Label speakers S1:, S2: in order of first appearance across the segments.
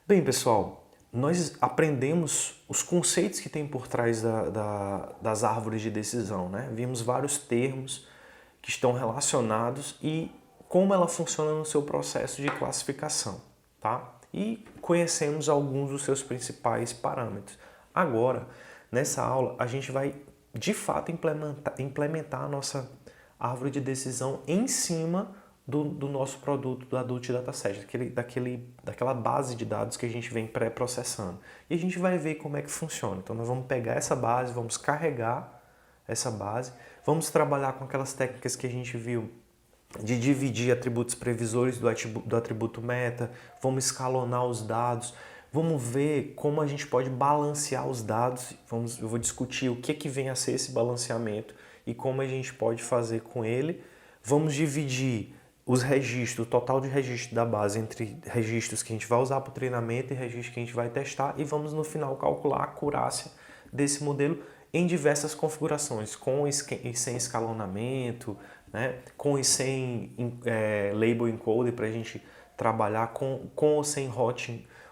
S1: Bem, pessoal, nós aprendemos os conceitos que tem por trás das árvores de decisão, né? Vimos vários termos que estão relacionados e como ela funciona no seu processo de classificação, tá? E conhecemos alguns dos seus principais parâmetros. Agora, nessa aula, a gente vai de fato implementar a nossa árvore de decisão em cima do nosso produto, do Adult Dataset, daquela base de dados que a gente vem pré-processando. E a gente vai ver como é que funciona. Então nós vamos pegar essa base, vamos carregar essa base, vamos trabalhar com aquelas técnicas que a gente viu de dividir atributos previsores do atributo meta, vamos escalonar os dados, vamos ver como a gente pode balancear os dados, eu vou discutir o que vem a ser esse balanceamento e como a gente pode fazer com ele. Vamos dividir os registros, o total de registros da base entre registros que a gente vai usar para o treinamento e registros que a gente vai testar e vamos no final calcular a acurácia desse modelo em diversas configurações, com e sem escalonamento, né? Com e sem label encoding para a gente trabalhar, com ou sem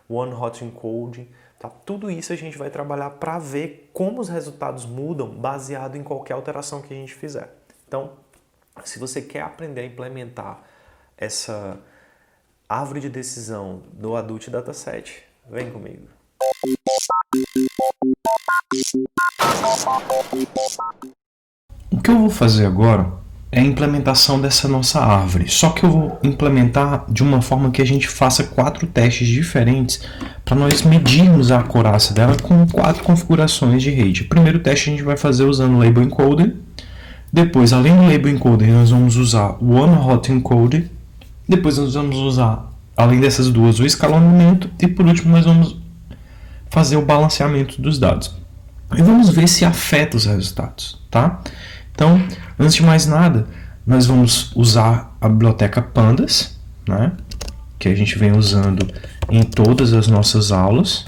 S1: one hot encoding. Tá? Tudo isso a gente vai trabalhar para ver como os resultados mudam baseado em qualquer alteração que a gente fizer. Então, se você quer aprender a implementar essa árvore de decisão do Adult Dataset, vem comigo.
S2: O que eu vou fazer agora é a implementação dessa nossa árvore, só que eu vou implementar de uma forma que a gente faça 4 testes diferentes para nós medirmos a acurácia dela com 4 configurações de rede. O primeiro teste a gente vai fazer usando o Label Encoder. Depois, além do Label Encoder, nós vamos usar o One Hot Encoder. Depois nós vamos usar, além dessas duas, o escalonamento. E por último, nós vamos fazer o balanceamento dos dados. E vamos ver se afeta os resultados, tá? Então, antes de mais nada, nós vamos usar a biblioteca Pandas, né? Que a gente vem usando em todas as nossas aulas.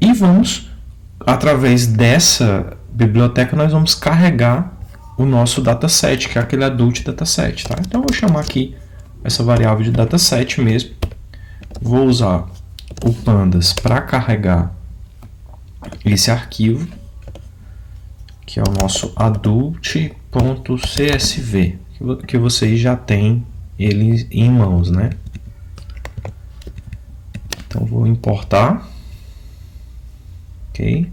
S2: E vamos, através dessa biblioteca, nós vamos carregar o nosso dataset, que é aquele Adult Dataset, tá? Então eu vou chamar aqui essa variável de dataset mesmo. Vou usar o pandas para carregar esse arquivo, que é o nosso adult.csv, que vocês já têm ele em mãos, né? Então vou importar. OK?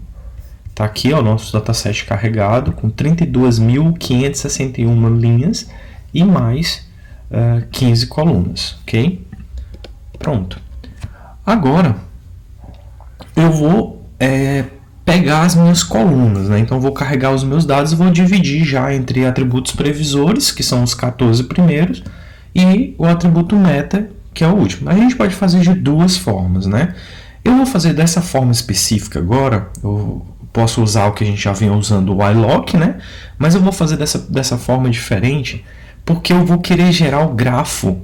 S2: Tá aqui o nosso dataset carregado com 32.561 linhas e mais 15 colunas, ok? Pronto. Agora eu vou pegar as minhas colunas, né? Então eu vou carregar os meus dados e vou dividir já entre atributos previsores, que são os 14 primeiros, e o atributo meta, que é o último. A gente pode fazer de duas formas, né? Eu vou fazer dessa forma específica agora. Eu posso usar o que a gente já vinha usando, o iLock, né? Mas eu vou fazer dessa forma diferente, porque eu vou querer gerar o grafo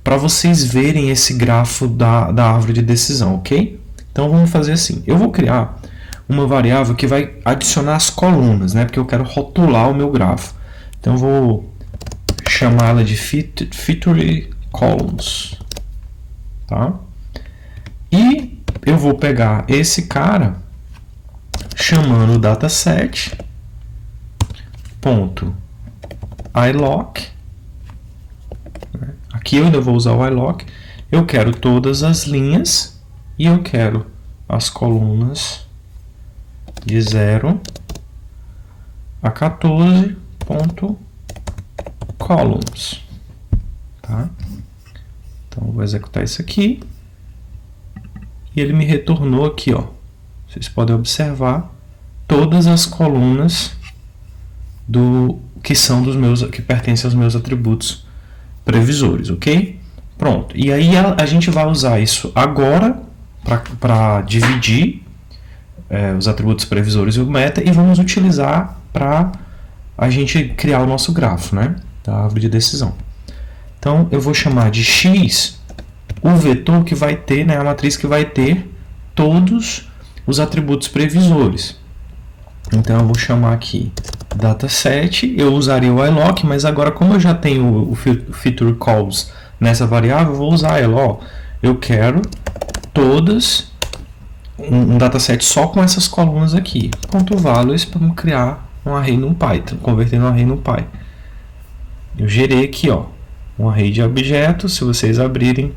S2: para vocês verem esse grafo da árvore de decisão, ok? Então vamos fazer assim. Eu vou criar uma variável que vai adicionar as colunas, né? Porque eu quero rotular o meu grafo. Então eu vou chamá-la de feature columns, tá? E eu vou pegar esse cara chamando o dataset .ilock. Aqui eu ainda vou usar o iLock. Eu quero todas as linhas e eu quero as colunas de 0 a 14 columns, tá? Então eu vou executar isso aqui e ele me retornou aqui, ó. Vocês podem observar todas as colunas que pertencem aos meus atributos previsores, ok? Pronto. E aí a gente vai usar isso agora para dividir os atributos previsores e o meta, e vamos utilizar para a gente criar o nosso grafo, né? Da árvore de decisão. Então eu vou chamar de x o vetor que vai ter, né, a matriz que vai ter todos os atributos previsores. Então eu vou chamar aqui dataset, eu usaria o iLock, mas agora como eu já tenho o feature calls nessa variável, eu vou usar ela. Ó, eu quero todas, um dataset só com essas colunas aqui. Ponto values para criar um array no Python, converter um array no Py. Eu gerei aqui, ó, um array de objetos. Se vocês abrirem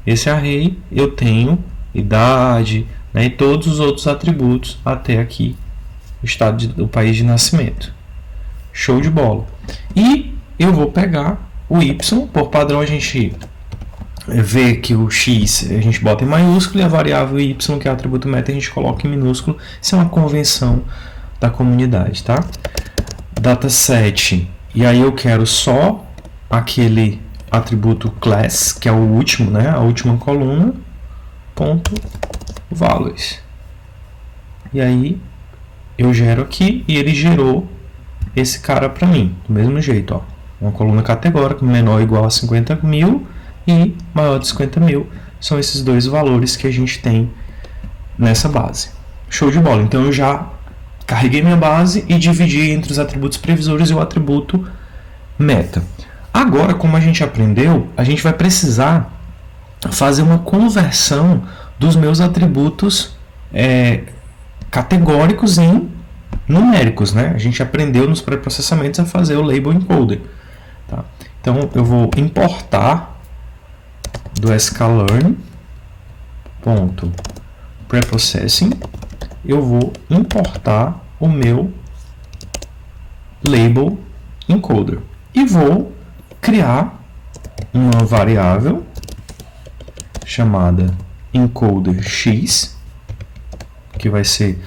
S2: esse array, eu tenho idade, né, e todos os outros atributos até aqui o estado do país de nascimento. Show de bola. E eu vou pegar o y, por padrão a gente vê que o x a gente bota em maiúsculo e a variável y, que é o atributo meta, a gente coloca em minúsculo. Isso é uma convenção da comunidade, tá? Dataset, e aí eu quero só aquele atributo class, que é o último, né? A última coluna, ponto values. E aí eu gero aqui e ele gerou esse cara para mim, do mesmo jeito, ó. Uma coluna categórica, menor ou igual a 50.000 e maior de 50.000. São esses dois valores que a gente tem nessa base. Show de bola. Então eu já carreguei minha base e dividi entre os atributos previsores e o atributo meta. Agora, como a gente aprendeu, a gente vai precisar fazer uma conversão dos meus atributos categóricos em numéricos, né? A gente aprendeu nos pré-processamentos a fazer o label encoder. Tá? Então, eu vou importar do sklearn .preprocessing, eu vou importar o meu label encoder e vou criar uma variável chamada encoder x, que vai ser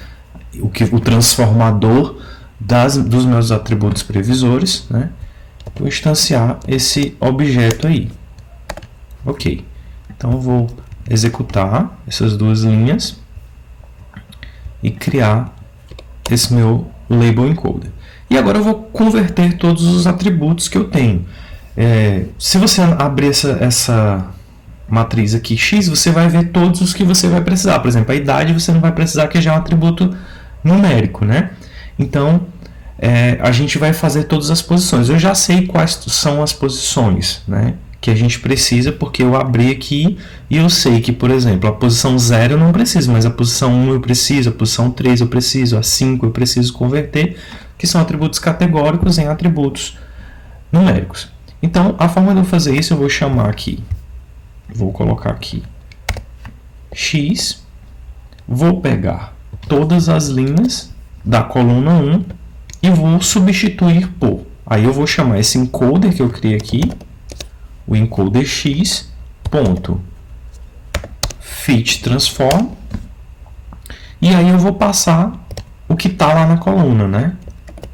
S2: o transformador dos meus atributos previsores, né? Vou instanciar esse objeto aí. Ok. Então eu vou executar essas duas linhas e criar esse meu label encoder. E agora eu vou converter todos os atributos que eu tenho. Se você abrir essa matriz aqui x, você vai ver todos os que você vai precisar. Por exemplo, a idade você não vai precisar, que já é um atributo numérico, né? Então, a gente vai fazer todas as posições. Eu já sei quais são as posições, né, que a gente precisa, porque eu abri aqui e eu sei que, por exemplo, a posição 0 eu não preciso, mas a posição 1 eu preciso, a posição 3 eu preciso, a 5 eu preciso converter, que são atributos categóricos em atributos numéricos. Então, a forma de eu fazer isso, eu vou chamar aqui, vou colocar aqui x, vou pegar todas as linhas da coluna 1 e vou substituir por. Aí eu vou chamar esse encoder que eu criei aqui, o encoder x, ponto fit transform, e aí eu vou passar o que está lá na coluna, né?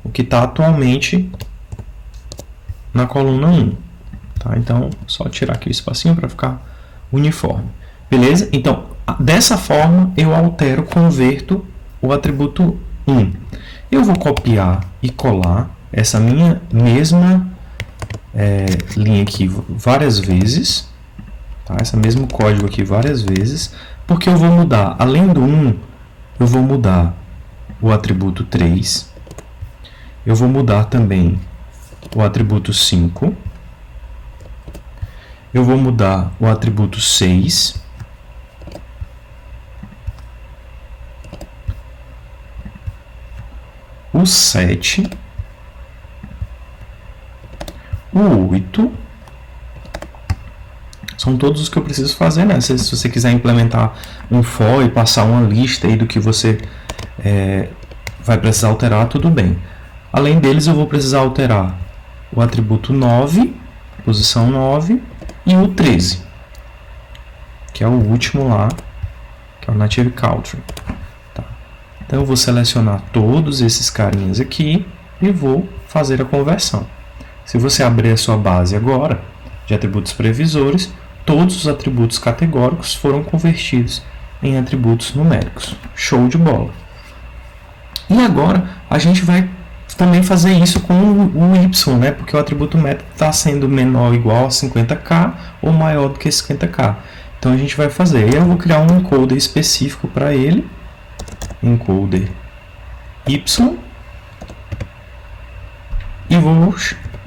S2: O que está atualmente na coluna 1. Tá? Então, só tirar aqui o espacinho para ficar uniforme. Beleza? Então, dessa forma, eu altero, converto o atributo 1. Eu vou copiar e colar essa minha mesma linha aqui várias vezes. Tá? Esse mesmo código aqui várias vezes. Porque eu vou mudar, além do 1, eu vou mudar o atributo 3. Eu vou mudar também o atributo 5. Eu vou mudar o atributo 6. O 7. O 8. São todos os que eu preciso fazer, né? Se você quiser implementar um for e passar uma lista aí do que você vai precisar alterar, tudo bem. Além deles, eu vou precisar alterar o atributo 9, posição 9, e o 13, que é o último lá, que é o native country. Tá? Então eu vou selecionar todos esses carinhas aqui e vou fazer a conversão. Se você abrir a sua base agora de atributos previsores, todos os atributos categóricos foram convertidos em atributos numéricos. Show de bola! E agora a gente vai também fazer isso com o y, né? Porque o atributo meta está sendo menor ou igual a 50k ou maior do que 50k. Então a gente vai fazer. Eu vou criar um encoder específico para ele, encoder y, e vou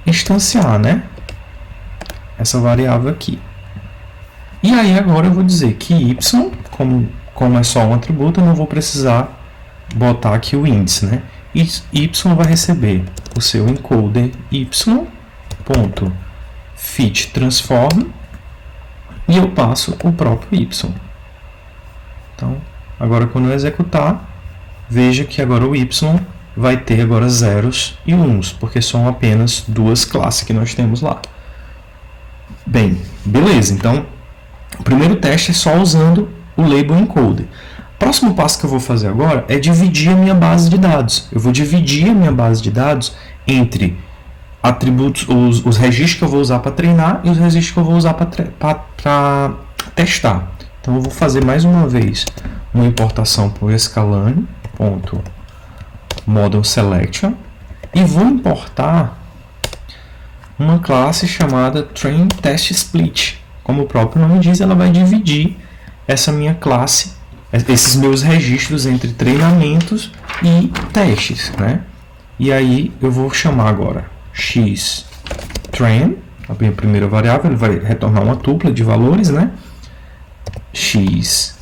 S2: instanciar, né? essa variável aqui. E aí agora eu vou dizer que y, como é só um atributo, eu não vou precisar botar aqui o índice, né? Y vai receber o seu encoder y.fitTransform e eu passo o próprio y. Então, agora quando eu executar, veja que agora o y vai ter agora zeros e uns, porque são apenas duas classes que nós temos lá. Bem, beleza, então o primeiro teste é só usando o label encoder. O próximo passo que eu vou fazer agora é dividir a minha base de dados. Eu vou dividir a minha base de dados entre atributos, os registros que eu vou usar para treinar e os registros que eu vou usar para testar. Então eu vou fazer mais uma vez uma importação por scalane.model_selection e vou importar uma classe chamada trainTestSplit. Como o próprio nome diz, ela vai dividir essa minha classe, esses meus registros entre treinamentos e testes, né? E aí eu vou chamar agora xtrain, a minha primeira variável, ele vai retornar uma tupla de valores, né? xtest,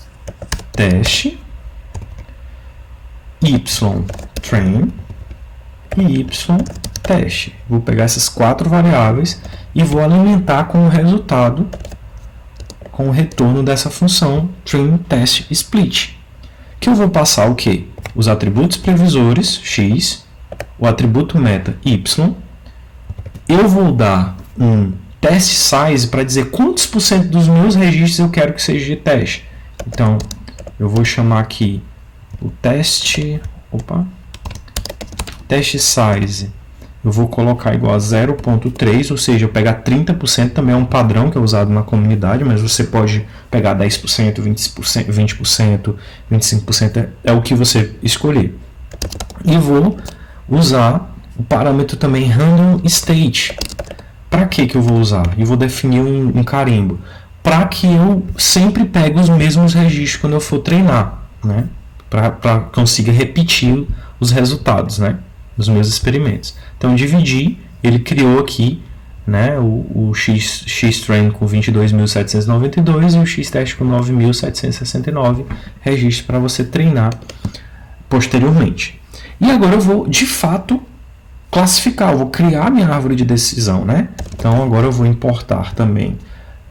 S2: ytrain e ytest. Vou pegar essas quatro variáveis e vou alimentar com o resultado, com o retorno dessa função trainTestSplit, que eu vou passar o quê? Os atributos previsores, x, o atributo meta, y. Eu vou dar um test size para dizer quantos por cento dos meus registros eu quero que seja de teste. Então, eu vou chamar aqui o teste size. Eu vou colocar igual a 0.3, ou seja, eu pegar 30% também é um padrão que é usado na comunidade, mas você pode pegar 10%, 20%, 25%, é o que você escolher. E vou usar o parâmetro também random state. Para que eu vou usar? Eu vou definir um carimbo. Para que eu sempre pegue os mesmos registros quando eu for treinar, né? Para consiga repetir os resultados, né? Dos meus experimentos. Então, dividi, ele criou aqui, né, o xtrain com 22.792 e o xtest com 9.769 registros para você treinar posteriormente. E agora eu vou, de fato, classificar, eu vou criar minha árvore de decisão, né? Então, agora eu vou importar também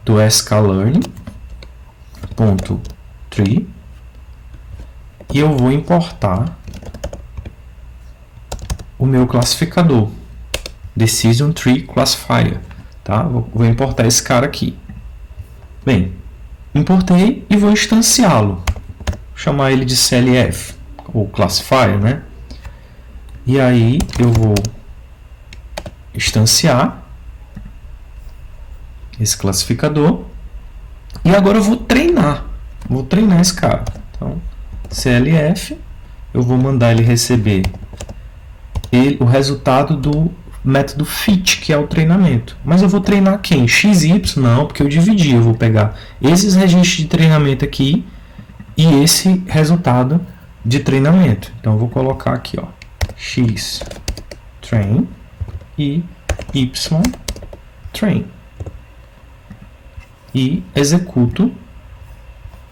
S2: do sklearn.tree e eu vou importar o meu classificador, Decision Tree Classifier, tá? Vou importar esse cara aqui. Bem, importei e vou instanciá-lo, chamar ele de CLF, ou Classifier, né? E aí eu vou instanciar esse classificador e agora eu vou treinar esse cara. Então, CLF, eu vou mandar ele receber o resultado do método fit, que é o treinamento. Mas eu vou treinar quem? XY? Não, porque eu dividi. Eu vou pegar esses registros de treinamento aqui e esse resultado de treinamento. Então eu vou colocar aqui, ó, xtrain e ytrain. E executo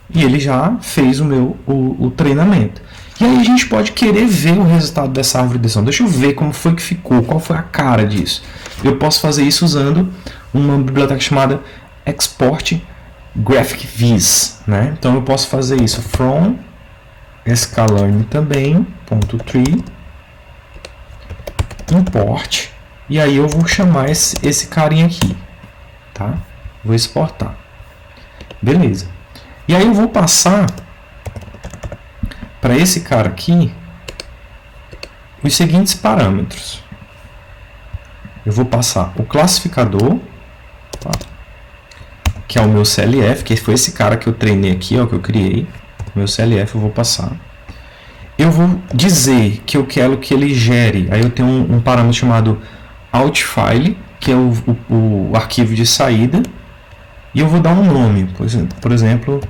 S2: e ele já fez o treinamento. E aí a gente pode querer ver o resultado dessa árvore de decisão. Deixa eu ver como foi que ficou, qual foi a cara disso. Eu posso fazer isso usando uma biblioteca chamada Export Graphic Viz, né? Então eu posso fazer isso from sklearn também, .tree, import, e aí eu vou chamar esse carinha aqui, tá? Vou exportar. Beleza. E aí eu vou passar para esse cara aqui os seguintes parâmetros. Eu vou passar o classificador, tá? Que é o meu CLF, que foi esse cara que eu treinei aqui, ó, que eu criei. Meu CLF eu vou passar. Eu vou dizer que eu quero que ele gere. Aí eu tenho um parâmetro chamado outFile, que é o arquivo de saída. E eu vou dar um nome, por exemplo,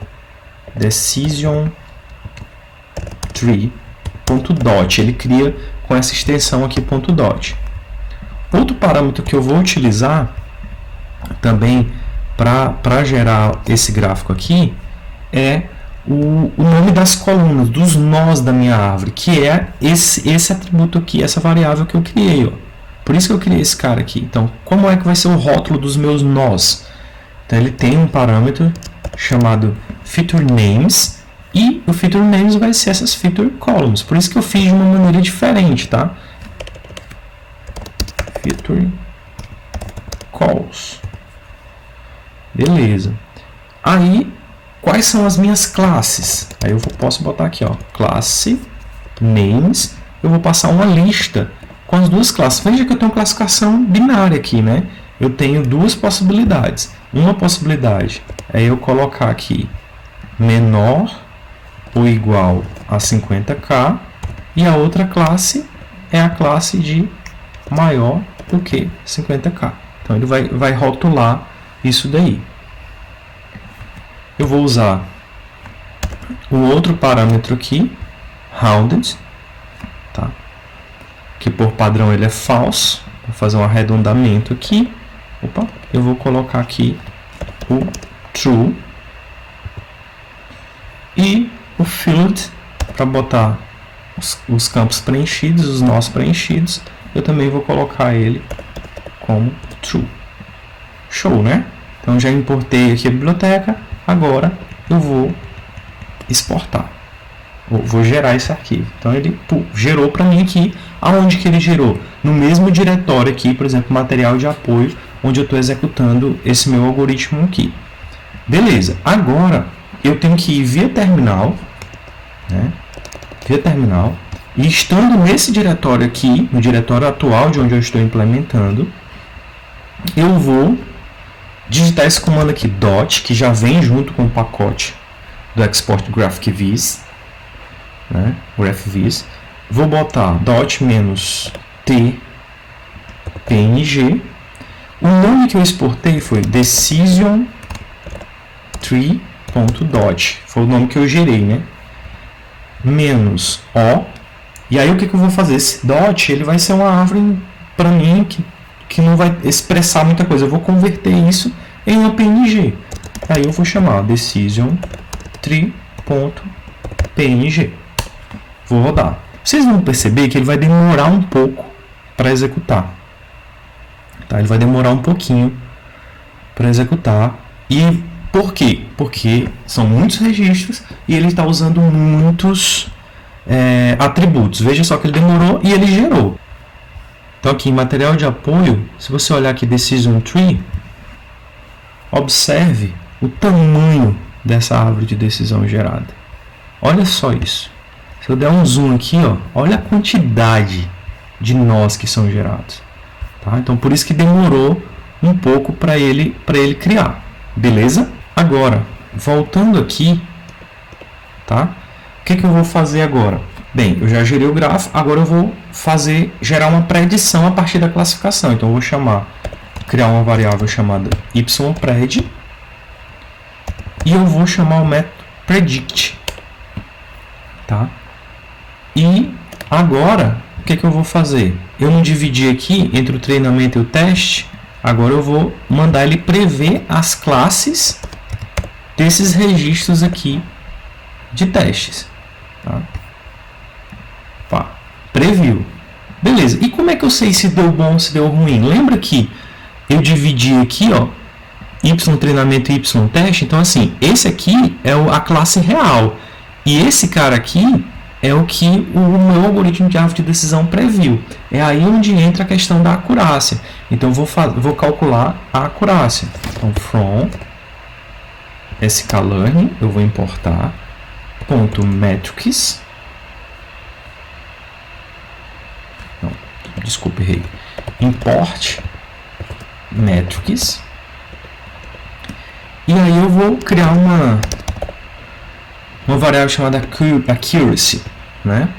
S2: decision tree.dot. Ele cria com essa extensão aqui .dot. Outro parâmetro que eu vou utilizar também para gerar esse gráfico aqui é o nome das colunas, dos nós da minha árvore, que é esse atributo aqui, essa variável que eu criei. Ó. Por isso que eu criei esse cara aqui. Então, como é que vai ser o rótulo dos meus nós? Então, ele tem um parâmetro chamado feature names, e o feature names vai ser essas feature columns. Por isso que eu fiz de uma maneira diferente, tá? Feature calls. Beleza. Aí, quais são as minhas classes? Aí eu posso botar aqui, ó, classe names. Eu vou passar uma lista com as duas classes. Veja que eu tenho uma classificação binária aqui, né? Eu tenho duas possibilidades. Uma possibilidade é eu colocar aqui menor ou igual a 50k, e a outra classe é a classe de maior do que 50k. Então ele vai rotular isso daí. Eu vou usar o outro parâmetro aqui, rounded, tá? Que por padrão ele é false. Vou fazer um arredondamento aqui. Opa, eu vou colocar aqui o true e o filled para botar os campos preenchidos, os nós preenchidos. Eu também vou colocar ele como true. Show, né? Então já importei aqui a biblioteca. Agora eu vou exportar. Vou gerar esse arquivo. Então ele gerou para mim aqui. Aonde que ele gerou? No mesmo diretório aqui, por exemplo, material de apoio, onde eu estou executando esse meu algoritmo aqui. Beleza. Agora eu tenho que ir via terminal, né? Via terminal. E estando nesse diretório aqui, no diretório atual de onde eu estou implementando, eu vou digitar esse comando aqui, dot, que já vem junto com o pacote do Export Graphic Viz, né? GraphViz. Vou botar dot -t png. O nome que eu exportei foi decision tree.dot. Foi o nome que eu gerei, né? -o. E aí o que eu vou fazer? Esse dot, ele vai ser uma árvore para mim que não vai expressar muita coisa. Eu vou converter isso em uma PNG. Aí eu vou chamar decision tree.png. Vou rodar. Vocês vão perceber que ele vai demorar um pouco para executar. Tá? Ele vai demorar um pouquinho para executar. E por quê? Porque são muitos registros e ele está usando muitos atributos. Veja só que ele demorou e ele gerou. Então aqui em material de apoio, se você olhar aqui Decision Tree, observe o tamanho dessa árvore de decisão gerada. Olha só isso. Se eu der um zoom aqui, ó, olha a quantidade de nós que são gerados. Tá? Então por isso que demorou um pouco para ele criar. Beleza? Agora, voltando aqui, tá? O que eu vou fazer agora? Bem, eu já gerei o gráfico, agora eu vou gerar uma predição a partir da classificação. Então eu vou criar uma variável chamada ypred e eu vou chamar o método predict, tá? E agora, o que eu vou fazer? Eu não dividi aqui entre o treinamento e o teste, agora eu vou mandar ele prever as classes desses registros aqui de testes, tá? Previu. Beleza. E como é que eu sei se deu bom ou se deu ruim? Lembra que eu dividi aqui, ó, y treinamento e y teste. Então, assim, esse aqui é a classe real. E esse cara aqui é o que o meu algoritmo de árvore de decisão previu. É aí onde entra a questão da acurácia. Então, eu vou calcular a acurácia. Então, from sklearn, eu vou importar .metrics. Desculpe, errei. Import metrics. E aí eu vou criar uma variável chamada accuracy, né?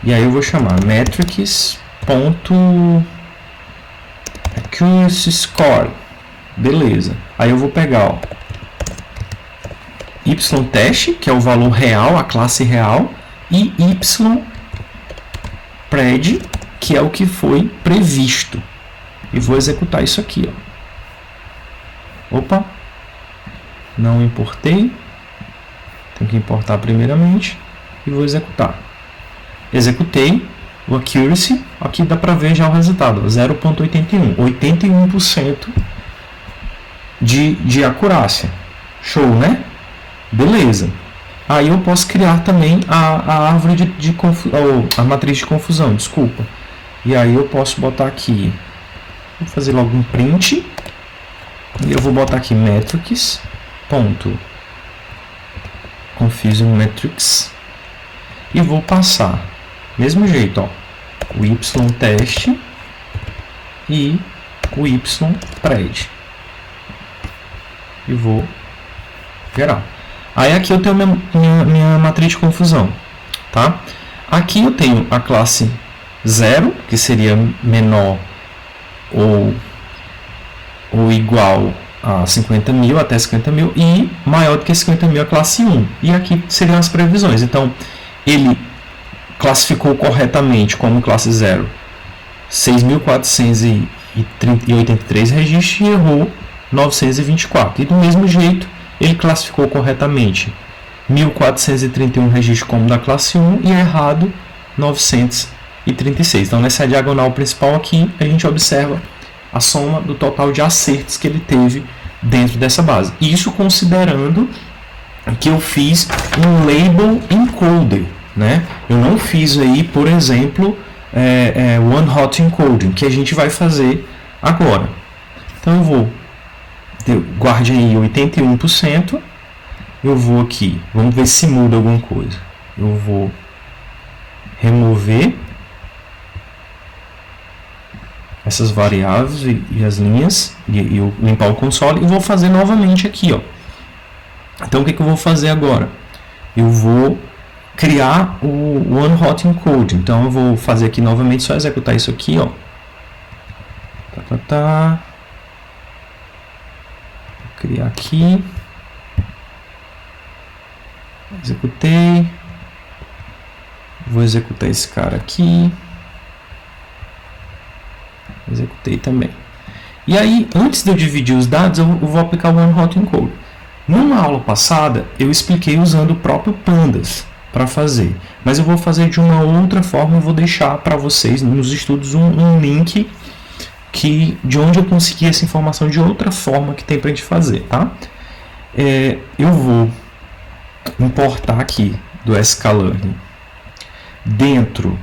S2: E aí eu vou chamar metrics.accuracy score. Beleza. Aí eu vou pegar, ó, y-teste, que é o valor real, a classe real, e y-pred, que é o que foi previsto. E vou executar isso aqui, ó. Opa, não importei. Tenho que importar primeiramente e vou executar. Executei o accuracy, aqui dá para ver já o resultado, 0.81, 81% de acurácia. Show, né? Beleza. Aí eu posso criar também a árvore a matriz de confusão, desculpa. E aí eu posso botar aqui, vou fazer logo um print, e eu vou botar aqui metrics, ponto, confusion metrics, e vou passar, mesmo jeito, ó, o y-test e o y-pred. E vou gerar. Aí aqui eu tenho minha matriz de confusão, tá? Aqui eu tenho a classe 0, que seria menor ou igual a 50.000, até 50.000, e maior do que 50.000 a classe 1. E aqui seriam as previsões. Então, ele classificou corretamente como classe 0 6.483 registros e errou 924. E do mesmo jeito, ele classificou corretamente 1.431 registros como da classe 1 e errado 936. Então, nessa diagonal principal aqui, a gente observa a soma do total de acertos que ele teve dentro dessa base. Isso considerando que eu fiz um label encoder, né? Eu não fiz aí, por exemplo, one hot encoding, que a gente vai fazer agora. Então eu vou, guarde aí 81%, eu vou aqui, vamos ver se muda alguma coisa. Eu vou remover essas variáveis e as linhas, e eu limpar o console, e vou fazer novamente aqui, ó. Então o que eu vou fazer agora? Eu vou criar o one hot encode. Então eu vou fazer aqui novamente, só executar isso aqui, ó. Vou criar aqui. Executei. Vou executar esse cara aqui. Executei também. E aí, antes de eu dividir os dados, eu vou aplicar o one hot encode. Numa aula passada, eu expliquei usando o próprio Pandas para fazer, mas eu vou fazer de uma outra forma. Eu vou deixar para vocês nos estudos um link de onde eu consegui essa informação de outra forma que tem para a gente fazer, tá? Eu vou importar aqui do sklearn dentro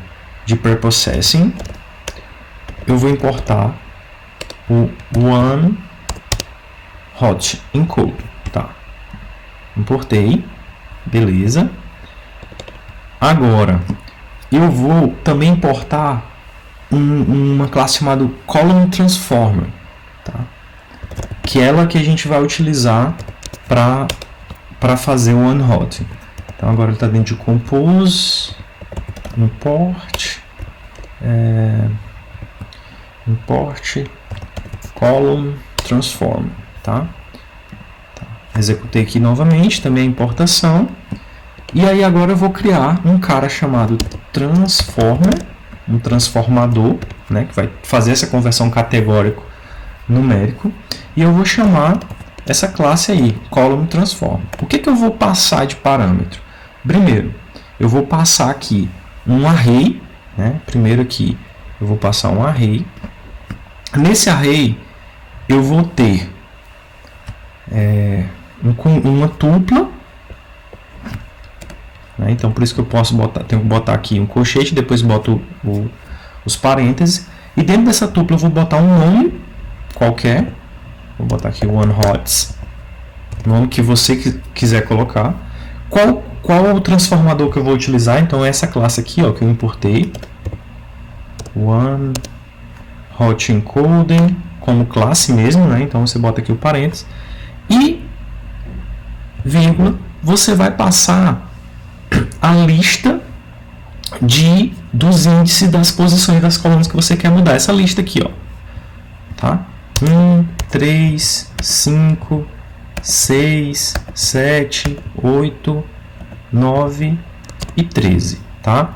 S2: de preprocessing. Eu vou importar o one hot encode, tá? Importei, beleza. Agora eu vou também importar uma classe chamada column transformer, tá? Que é ela que a gente vai utilizar para fazer o one hot. Então agora ele está dentro de compose, import, column transform, tá? Executei aqui novamente, também a importação. E aí agora eu vou criar um cara chamado transformer, um transformador, né, que vai fazer essa conversão categórico numérico. E eu vou chamar essa classe aí, column transform. O que eu vou passar de parâmetro? Primeiro, eu vou passar aqui um array, né? Primeiro aqui eu vou passar um array. Nesse array eu vou ter uma tupla, né? Então por isso que eu posso tenho que botar aqui um colchete, depois boto os parênteses, e dentro dessa tupla eu vou botar um nome qualquer. Vou botar aqui one hots, nome que você quiser colocar. Qual o transformador que eu vou utilizar? Então essa classe aqui, ó, que eu importei, one hot encoding, como classe mesmo, né? Então você bota aqui o parênteses e vírgula, você vai passar a lista dos índices das posições das colunas que você quer mudar. Essa lista aqui, ó, tá? 1, 3, 5, 6, 7, 8, 9 e 13, tá?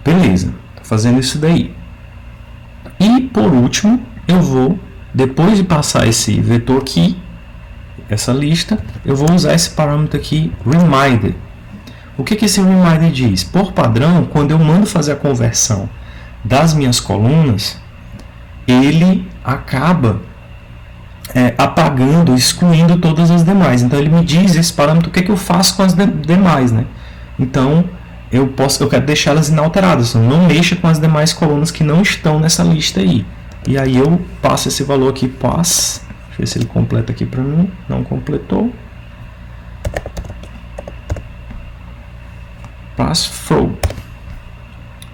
S2: Beleza, tô fazendo isso daí. E por último, eu vou depois de passar esse vetor aqui, essa lista, eu vou usar esse parâmetro aqui, reminder. O que esse reminder diz? Por padrão, quando eu mando fazer a conversão das minhas colunas, ele acaba apagando, excluindo todas as demais. Então ele me diz esse parâmetro, o que eu faço com as demais, né? Então eu quero deixá-las inalteradas, então não mexa com as demais colunas que não estão nessa lista aí. E aí eu passo esse valor aqui, pass. Deixa eu ver se ele completa aqui para mim. Não completou. Pass through.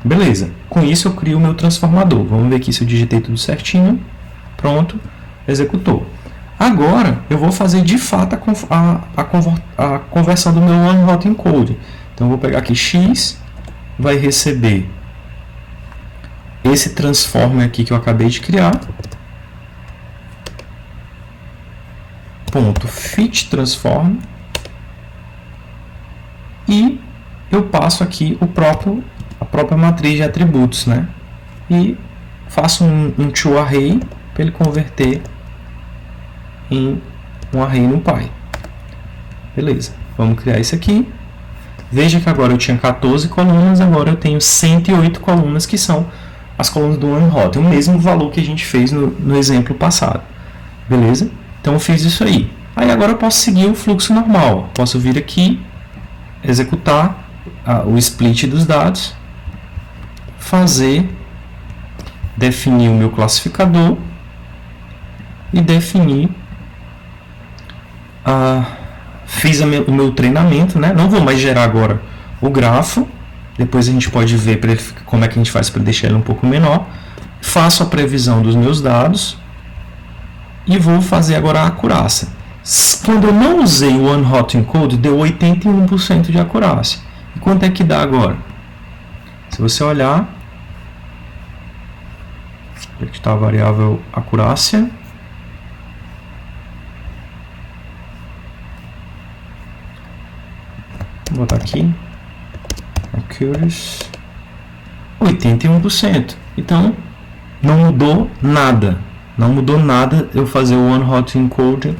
S2: Beleza. Com isso eu crio o meu transformador. Vamos ver aqui se eu digitei tudo certinho. Pronto. Executou. Agora eu vou fazer de fato a conversão do meu one-hot encode. Então eu vou pegar aqui x, vai receber esse transformer aqui que eu acabei de criar. Ponto fit transform. E eu passo aqui a própria matriz de atributos, né? E faço um toArray para ele converter em um array NumPy. Beleza, vamos criar isso aqui. Veja que agora eu tinha 14 colunas, agora eu tenho 108 colunas, que são as colunas do one-hot, o mesmo valor que a gente fez no exemplo passado. Beleza? Então eu fiz isso aí. Aí agora eu posso seguir o fluxo normal. Posso vir aqui, executar o split dos dados, definir o meu classificador e definir fiz o meu treinamento, né? Não vou mais gerar agora o grafo, depois a gente pode ver como é que a gente faz para deixar ele um pouco menor. Faço a previsão dos meus dados e vou fazer agora a acurácia. Quando eu não usei o one-hot encode, deu 81% de acurácia. E quanto é que dá agora? Se você olhar, aqui está a variável acurácia. Vou botar aqui, accuracy, 81%. Então, não mudou nada. Não mudou nada eu fazer o one-hot encode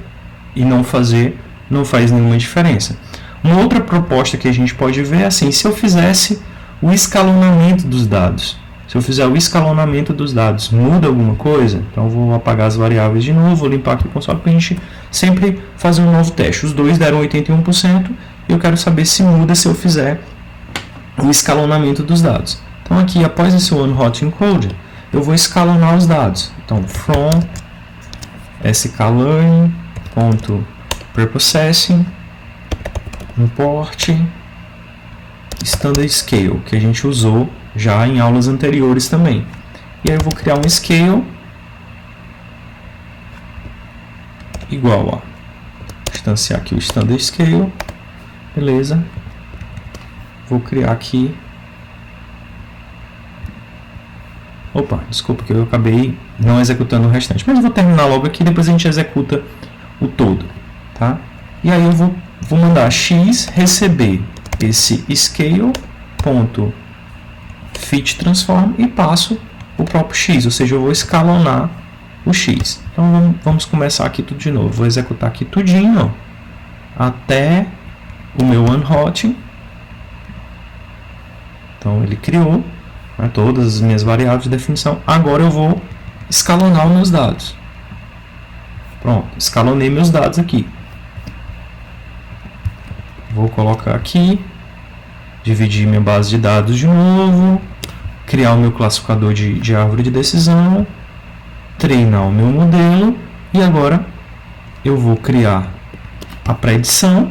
S2: e não faz nenhuma diferença. Uma outra proposta que a gente pode ver é assim, se eu fizesse o escalonamento dos dados. Se eu fizer o escalonamento dos dados, muda alguma coisa? Então eu vou apagar as variáveis de novo, vou limpar aqui o console para a gente sempre fazer um novo teste. Os dois deram 81%. Eu quero saber se muda se eu fizer o escalonamento dos dados. Então aqui, após esse one-hot encode, eu vou escalonar os dados. Então, from sklearning.preprocessing import standard scale, que a gente usou já em aulas anteriores também. E aí eu vou criar um scale igual a instanciar aqui o standard scale. Beleza. Vou criar aqui. Opa, desculpa que eu acabei não executando o restante. Mas eu vou terminar logo aqui, depois a gente executa o todo. Tá? E aí eu vou mandar x receber esse scale.fitTransform e passo o próprio x, ou seja, eu vou escalonar o x. Então vamos começar aqui tudo de novo. Vou executar aqui tudinho, ó, até o meu one-hot. Então ele criou, né, todas as minhas variáveis de definição. Agora eu vou escalonar os meus dados. Pronto, escalonei meus dados aqui. Vou colocar aqui, dividir minha base de dados de novo, criar o meu classificador de árvore de decisão, treinar o meu modelo e agora eu vou criar a predição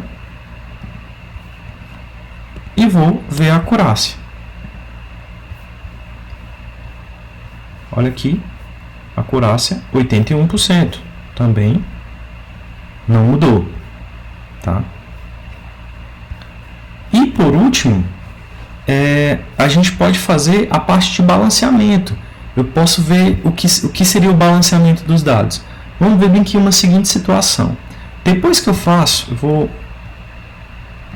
S2: e vou ver a acurácia. Olha aqui, acurácia 81%, também não mudou, tá? E por último, a gente pode fazer a parte de balanceamento. Eu posso ver o que seria o balanceamento dos dados. Vamos ver bem aqui uma seguinte situação. Depois que eu faço, eu vou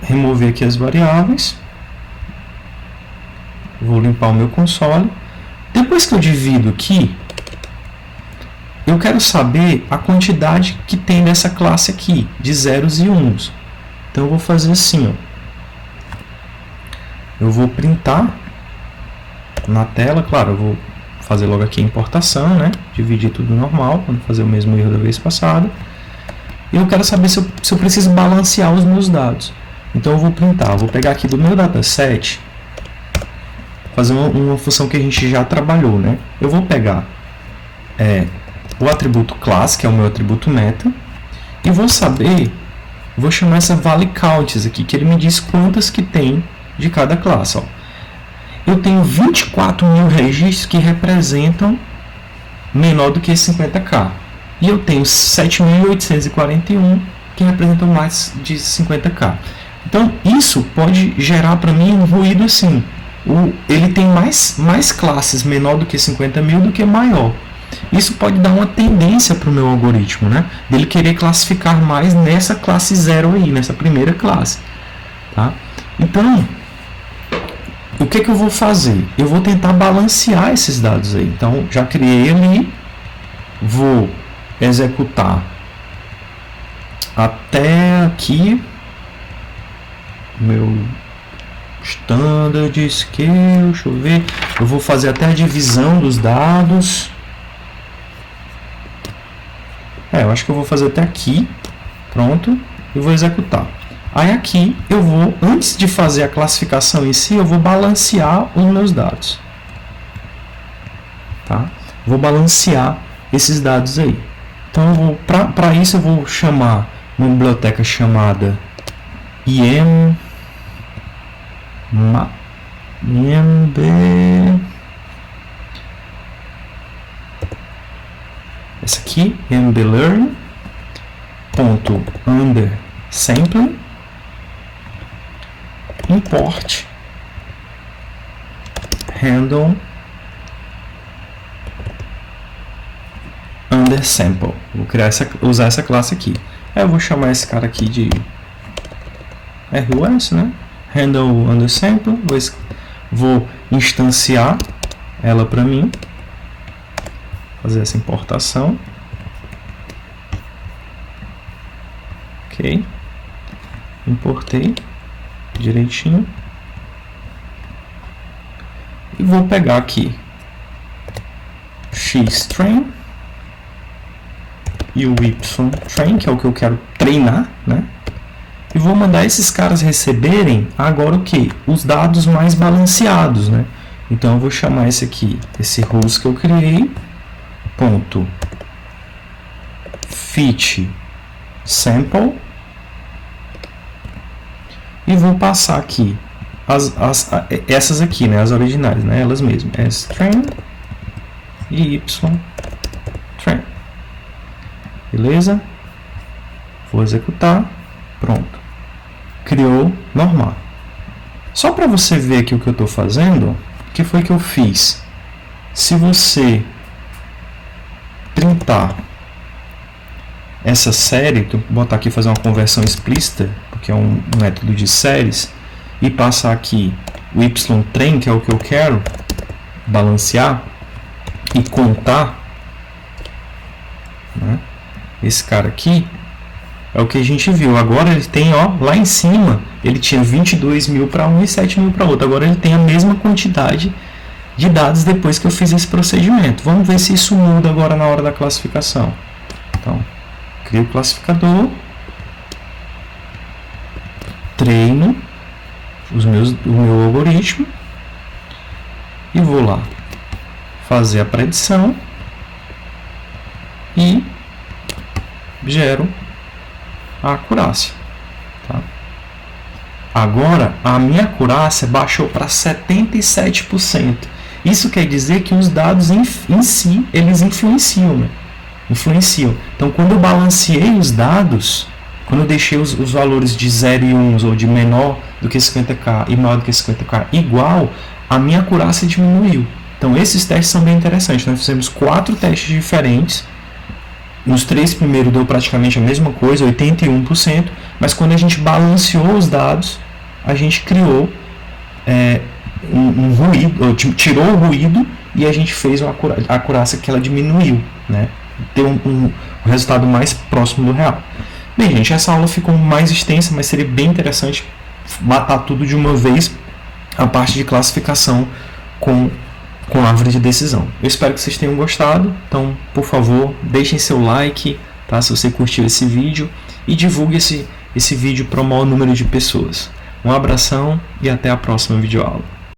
S2: remover aqui as variáveis. Vou limpar o meu console. Depois que eu divido aqui, eu quero saber a quantidade que tem dessa classe aqui, de zeros e uns. Então eu vou fazer assim, ó. Eu vou printar na tela, claro, eu vou fazer logo aqui a importação, né? Dividir tudo normal, para não fazer o mesmo erro da vez passada. E eu quero saber se eu preciso balancear os meus dados. Então eu vou printar, eu vou pegar aqui do meu dataset, fazer uma função que a gente já trabalhou, né? Eu vou pegar o atributo class, que é o meu atributo meta, e vou chamar essa valeCounts aqui, que ele me diz quantas que tem de cada classe, ó. Eu tenho 24 mil registros que representam menor do que 50k. E eu tenho 7.841 que representam mais de 50k. Então, isso pode gerar para mim um ruído assim. Ele tem mais classes menor do que 50 mil do que maior. Isso pode dar uma tendência para o meu algoritmo, né? Dele querer classificar mais nessa classe 0 aí, nessa primeira classe. Tá? Então, o que eu vou fazer? Eu vou tentar balancear esses dados aí. Então, já criei ali, vou executar até aqui, meu standard scale, deixa eu ver, eu vou fazer até a divisão dos dados. Eu acho que eu vou fazer até aqui, pronto, e vou executar. Aí aqui eu vou, antes de fazer a classificação em si, eu vou balancear os meus dados. Tá? Vou balancear esses dados aí. Então, para isso eu vou chamar uma biblioteca chamada imb. Essa aqui, mblearn.undersampling import handle undersample. Vou usar essa classe aqui. Aí eu vou chamar esse cara aqui de RUS, né? Handle undersample. Vou instanciar ela para mim. Fazer essa importação. Ok. Importei direitinho. E vou pegar aqui xtrain e o ytrain, que é o que eu quero treinar, né? E vou mandar esses caras receberem agora o que? Os dados mais balanceados, né? Então eu vou chamar esse aqui, esse host que eu criei, ponto fit sample, e vou passar aqui essas aqui, né, as originais, né, elas mesmas, strain e ytrain. Beleza? Vou executar, pronto. Criou normal. Só para você ver aqui o que eu estou fazendo, o que foi que eu fiz? Se você printar essa série, vou botar aqui fazer uma conversão explícita, porque é um método de séries, e passar aqui o ytrain, que é o que eu quero balancear, e contar, né? Esse cara aqui é o que a gente viu. Agora ele tem, ó, lá em cima, ele tinha 22 mil para um e 7 mil para outro. Agora ele tem a mesma quantidade de dados depois que eu fiz esse procedimento. Vamos ver se isso muda agora na hora da classificação. Então, crio o classificador, treino o meu algoritmo e vou lá fazer a predição e gero a acurácia. Tá? Agora a minha acurácia baixou para 77%. Isso quer dizer que os dados em si eles influenciam, né? Então, quando eu balanceei os dados, quando eu deixei os valores de 0 e 1 ou de menor do que 50k e maior do que 50k igual, a minha acurácia diminuiu. Então, esses testes são bem interessantes. Nós fizemos 4 testes diferentes. Nos 3 primeiros deu praticamente a mesma coisa, 81%, mas quando a gente balanceou os dados, a gente criou um ruído, tirou o ruído e a gente fez a acurácia que ela diminuiu, né? ter um resultado mais próximo do real. Bem, gente, essa aula ficou mais extensa, mas seria bem interessante matar tudo de uma vez, a parte de classificação com árvore de decisão. Eu espero que vocês tenham gostado, então, por favor, deixem seu like, tá, se você curtiu esse vídeo, e divulgue esse vídeo para o maior número de pessoas. Um abração e até a próxima videoaula.